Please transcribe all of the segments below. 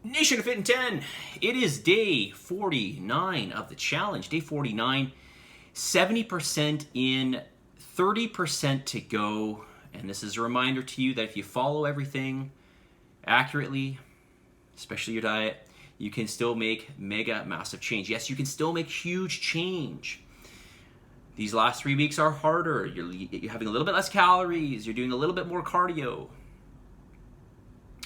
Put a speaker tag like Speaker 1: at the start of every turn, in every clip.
Speaker 1: Nation of Fitin10, it is day 49 of the challenge. Day 49, 70% in, 30% to go. And this is a reminder to you that if you follow everything accurately, especially your diet, you can still make mega massive change. Yes, you can still make huge change. These last 3 weeks are harder. You're having a little bit less calories. You're doing a little bit more cardio.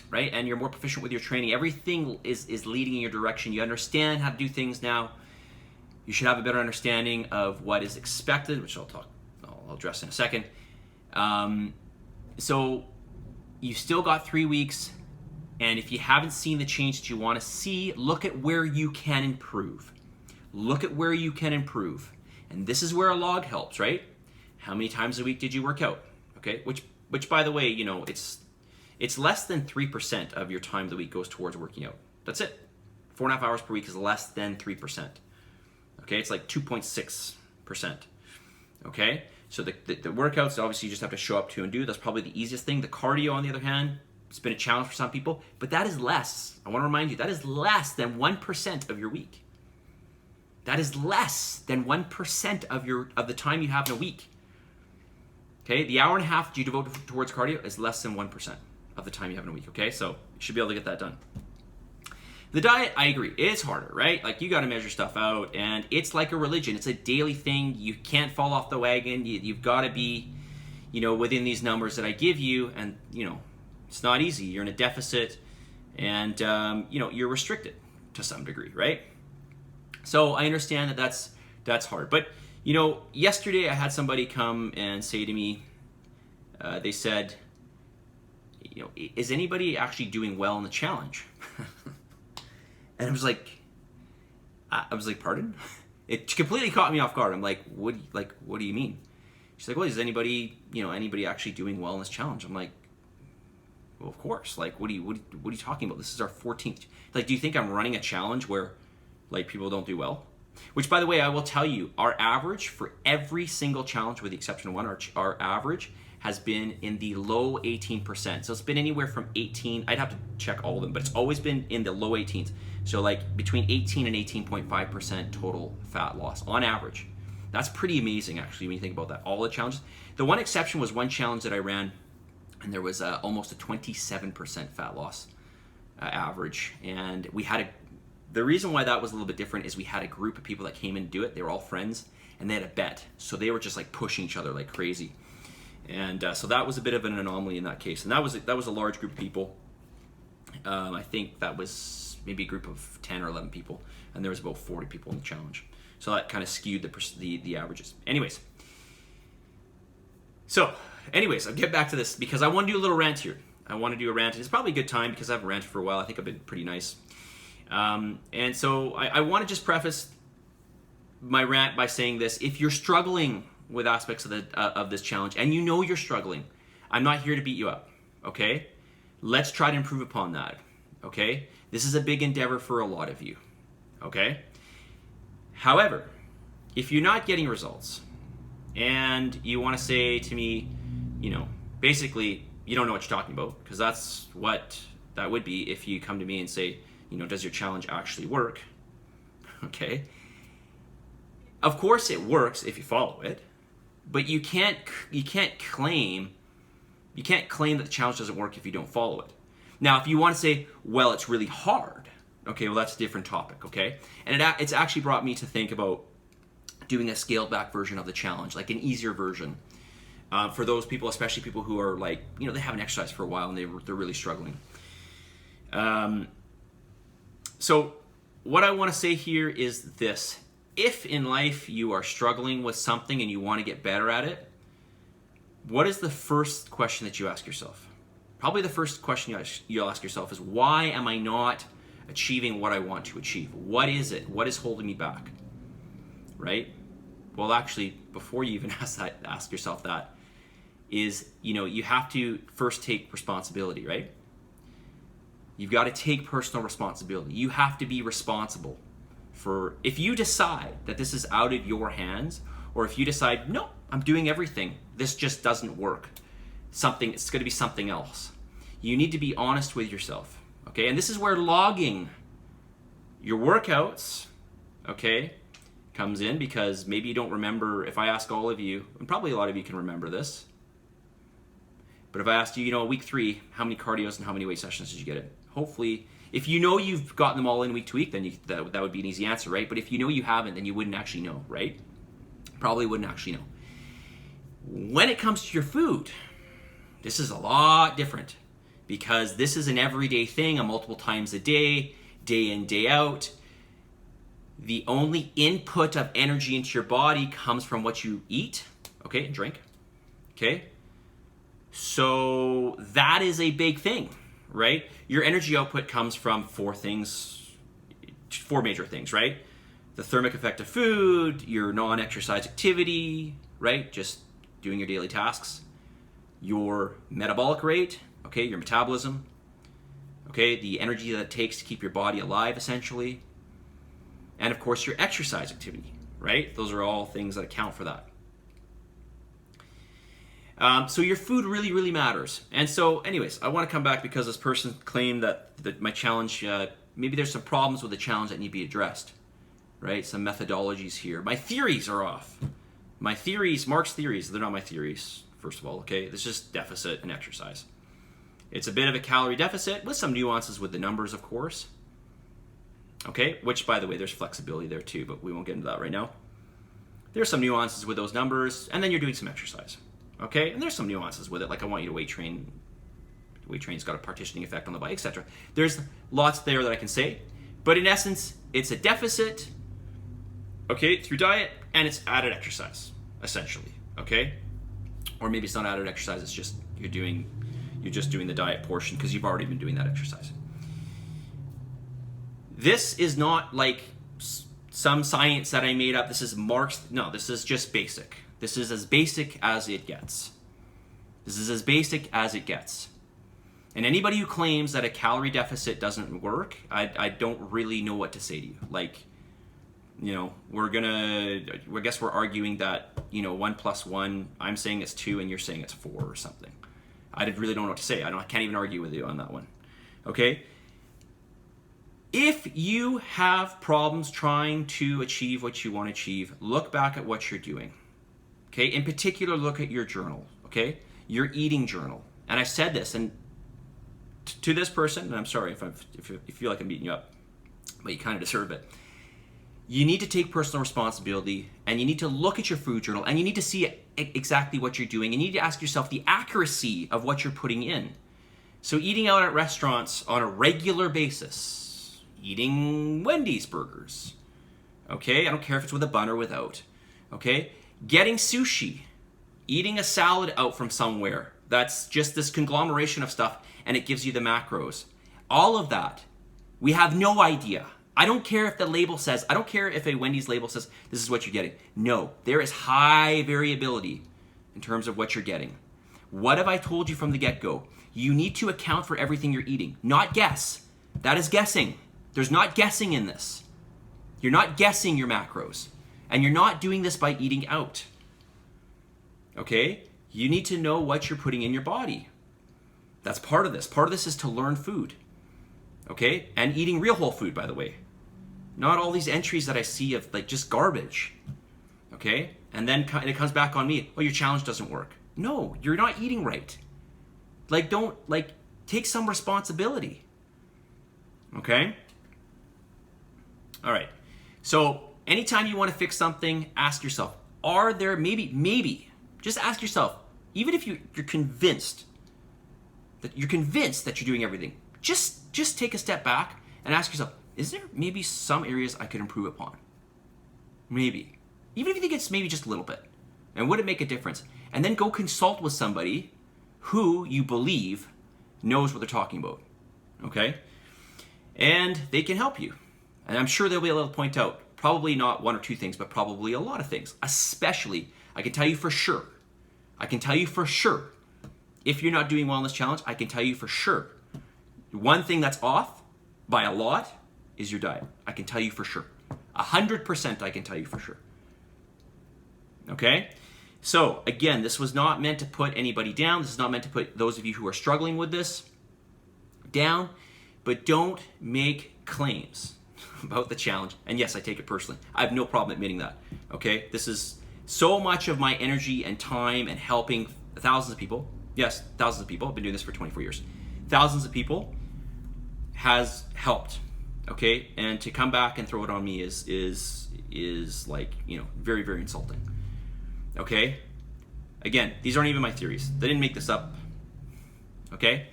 Speaker 1: Right? And you're more proficient with your training. Everything is leading in your direction. You understand how to do things now. You should have a better understanding of what is expected, which I'll address in a second. So you've still got 3 weeks, and if you haven't seen the change that you want to see, look at where you can improve. Look at where you can improve. And this is where a log helps, right? How many times a week did you work out? Okay, which by the way, you know, it's less than 3% of your time of the week goes towards working out. That's it. 4.5 hours per week is less than 3%. Okay, it's like 2.6%. Okay, so the workouts, obviously you just have to show up to and do. That's probably the easiest thing. The cardio, on the other hand, it's been a challenge for some people, but that is less. I want to remind you, that is less than 1% of your week. That is less than 1% of the time you have in a week. Okay, the hour and a half you devote towards cardio is less than 1% of the time you have in a week, okay? So you should be able to get that done. The diet, I agree, it's harder, right? Like, you got to measure stuff out, and it's like a religion. It's a daily thing. You can't fall off the wagon. You've got to be, you know, within these numbers that I give you, and, you know, it's not easy. You're in a deficit, and, you know, you're restricted to some degree, right? So I understand that that's hard. But, you know, yesterday I had somebody come and say to me, they said, you know, is anybody actually doing well in the challenge? And I was like, pardon? It completely caught me off guard. I'm like, what do you mean? She's like, well, is anybody actually doing well in this challenge? I'm like, well, of course. Like, what are you talking about? This is our 14th. Like, do you think I'm running a challenge where, like, people don't do well? Which, by the way, I will tell you, our average for every single challenge, with the exception of one, our average has been in the low 18%. So it's been anywhere from 18, I'd have to check all of them, but it's always been in the low 18s. So like between 18 and 18.5% total fat loss on average. That's pretty amazing, actually, when you think about that. All the challenges. The one exception was one challenge that I ran, and there was almost a 27% fat loss average. And we had the reason why that was a little bit different is we had a group of people that came in to do it. They were all friends, and they had a bet. So they were just like pushing each other like crazy. And so that was a bit of an anomaly in that case. And that was a large group of people. I think that was maybe a group of 10 or 11 people, and there was about 40 people in the challenge. So that kind of skewed the averages. Anyways, I'll get back to this because I want to do a little rant here. I want to do a rant. It's probably a good time because I've ranted for a while. I think I've been pretty nice. And so I want to just preface my rant by saying this. If you're struggling with aspects of this challenge, and you know you're struggling, I'm not here to beat you up, okay? Let's try to improve upon that, okay? This is a big endeavor for a lot of you, okay? However, if you're not getting results, and you want to say to me, you know, basically, you don't know what you're talking about, because that's what that would be if you come to me and say, you know, does your challenge actually work? Okay? Of course it works if you follow it. But you can't claim that the challenge doesn't work if you don't follow it. Now, if you want to say, well, it's really hard, okay, well, that's a different topic, okay? And it's actually brought me to think about doing a scaled back version of the challenge, like an easier version for those people, especially people who are like, you know, they haven't exercised for a while and they're really struggling. So what I want to say here is this. If in life you are struggling with something and you want to get better at it, what is the first question that you ask yourself? Probably the first question you'll ask yourself is, why am I not achieving what I want to achieve? What is it? What is holding me back? Right? Well, actually, before you even ask yourself that, is, you know, you have to first take responsibility, right? You've got to take personal responsibility. You have to be responsible. If you decide that this is out of your hands, or if you decide, no, I'm doing everything, this just doesn't work, it's going to be something else. You need to be honest with yourself. Okay, and this is where logging your workouts, okay, comes in, because maybe you don't remember. If I ask all of you, and probably a lot of you can remember this, but if I asked you, week 3, how many cardios and how many weight sessions did you get in? Hopefully, if you know you've gotten them all in week to week, then that would be an easy answer, right? But if you know you haven't, then you wouldn't actually know, right? Probably wouldn't actually know. When it comes to your food, this is a lot different, because this is an everyday thing, a multiple times a day in, day out. The only input of energy into your body comes from what you eat, okay, and drink, okay? So that is a big thing, right? Your energy output comes from 4 major things, right? The thermic effect of food, your non-exercise activity, right? Just doing your daily tasks. Your metabolic rate, okay, your metabolism, okay, the energy that it takes to keep your body alive, essentially. And of course, your exercise activity, right? Those are all things that account for that. So your food really, really matters. And so anyways, I want to come back because this person claimed that my challenge, maybe there's some problems with the challenge that need to be addressed, right? Some methodologies here. My theories are off. My theories, Mark's theories, they're not my theories, first of all, okay? This is just deficit and exercise. It's a bit of a calorie deficit with some nuances with the numbers, of course. Okay, which, by the way, there's flexibility there too, but we won't get into that right now. There's some nuances with those numbers, and then you're doing some exercise. Okay, and there's some nuances with it, like I want you to weight train. Weight training's got a partitioning effect on the body, etc. There's lots there that I can say, but in essence, it's a deficit, okay, through diet, and it's added exercise, essentially, okay? Or maybe it's not added exercise, it's just you're just doing the diet portion because you've already been doing that exercise. This is not like some science that I made up. This is this is just basic. This is as basic as it gets. This is as basic as it gets. And anybody who claims that a calorie deficit doesn't work, I don't really know what to say to you. Like, I guess we're arguing that, 1 + 1, I'm saying it's 2 and you're saying it's 4 or something. I really don't know what to say. I can't even argue with you on that one. Okay? If you have problems trying to achieve what you want to achieve, look back at what you're doing. Okay? In particular, look at your journal. Okay? Your eating journal. And I said this, and to this person, and I'm sorry if you feel like I'm beating you up, but you kind of deserve it. You need to take personal responsibility, and you need to look at your food journal, and you need to see exactly what you're doing. You need to ask yourself the accuracy of what you're putting in. So eating out at restaurants on a regular basis, eating Wendy's burgers, okay? I don't care if it's with a bun or without, okay? Getting sushi, eating a salad out from somewhere. That's just this conglomeration of stuff, and it gives you the macros. All of that, we have no idea. I don't care if the label says, I don't care if a Wendy's label says this is what you're getting. No, there is high variability in terms of what you're getting. What have I told you from the get-go? You need to account for everything you're eating, not guess. That is guessing. There's not guessing in this. You're not guessing your macros, and you're not doing this by eating out. Okay? You need to know what you're putting in your body. That's part of this. Part of this is to learn food. Okay? And eating real whole food, by the way. Not all these entries that I see of like just garbage. Okay? And then it comes back on me. Oh, your challenge doesn't work. No, you're not eating right. Take some responsibility. Okay? All right. So anytime you want to fix something, ask yourself, are there maybe, just ask yourself, even if you're convinced that you're doing everything, just take a step back and ask yourself, is there maybe some areas I could improve upon? Maybe. Even if you think it's maybe just a little bit. And would it make a difference? And then go consult with somebody who you believe knows what they're talking about. Okay? And they can help you. And I'm sure they'll be able to point out, probably not 1 or 2 things, but probably a lot of things. Especially, I can tell you for sure, if you're not doing well in this challenge, I can tell you for sure, one thing that's off by a lot is your diet. I can tell you for sure. 100% I can tell you for sure. Okay? So, again, this was not meant to put anybody down. This is not meant to put those of you who are struggling with this down. but don't make claims about the challenge. And yes, I take it personally. I have no problem admitting that, okay? This is so much of my energy and time and helping thousands of people. Yes, thousands of people. I've been doing this for 24 years. Thousands of people has helped, okay? And to come back and throw it on me is like, you know, very, very insulting, okay? Again, these aren't even my theories. They didn't make this up, okay?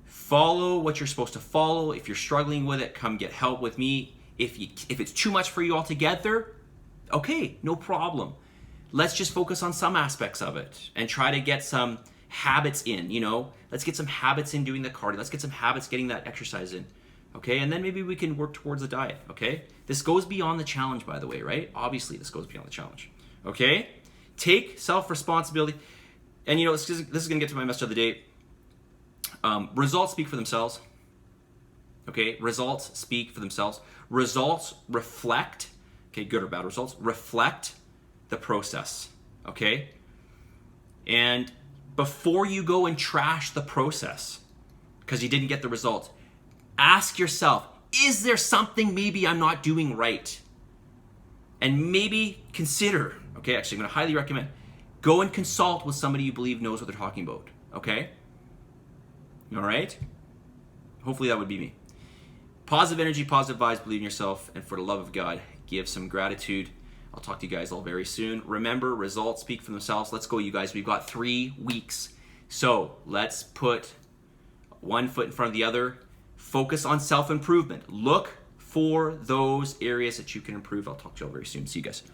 Speaker 1: Follow what you're supposed to follow. If you're struggling with it, come get help with me. If it's too much for you altogether, okay, no problem. Let's just focus on some aspects of it and try to get some habits in, you know? Let's get some habits in doing the cardio. Let's get some habits getting that exercise in, okay? And then maybe we can work towards the diet, okay? This goes beyond the challenge, by the way, right? Obviously, this goes beyond the challenge, okay? Take self-responsibility. And, you know, this is going to get to my message of the day. Results speak for themselves, okay? Results speak for themselves. Results reflect, okay, good or bad results, reflect the process, okay? And before you go and trash the process because you didn't get the results, ask yourself, is there something maybe I'm not doing right? And maybe consider, okay, actually I'm going to highly recommend, go and consult with somebody you believe knows what they're talking about, okay? All right? Hopefully that would be me. Positive energy, positive vibes, believe in yourself, and for the love of God, give some gratitude. I'll talk to you guys all very soon. Remember, results speak for themselves. Let's go, you guys. We've got 3 weeks. So let's put one foot in front of the other. Focus on self-improvement. Look for those areas that you can improve. I'll talk to you all very soon. See you guys.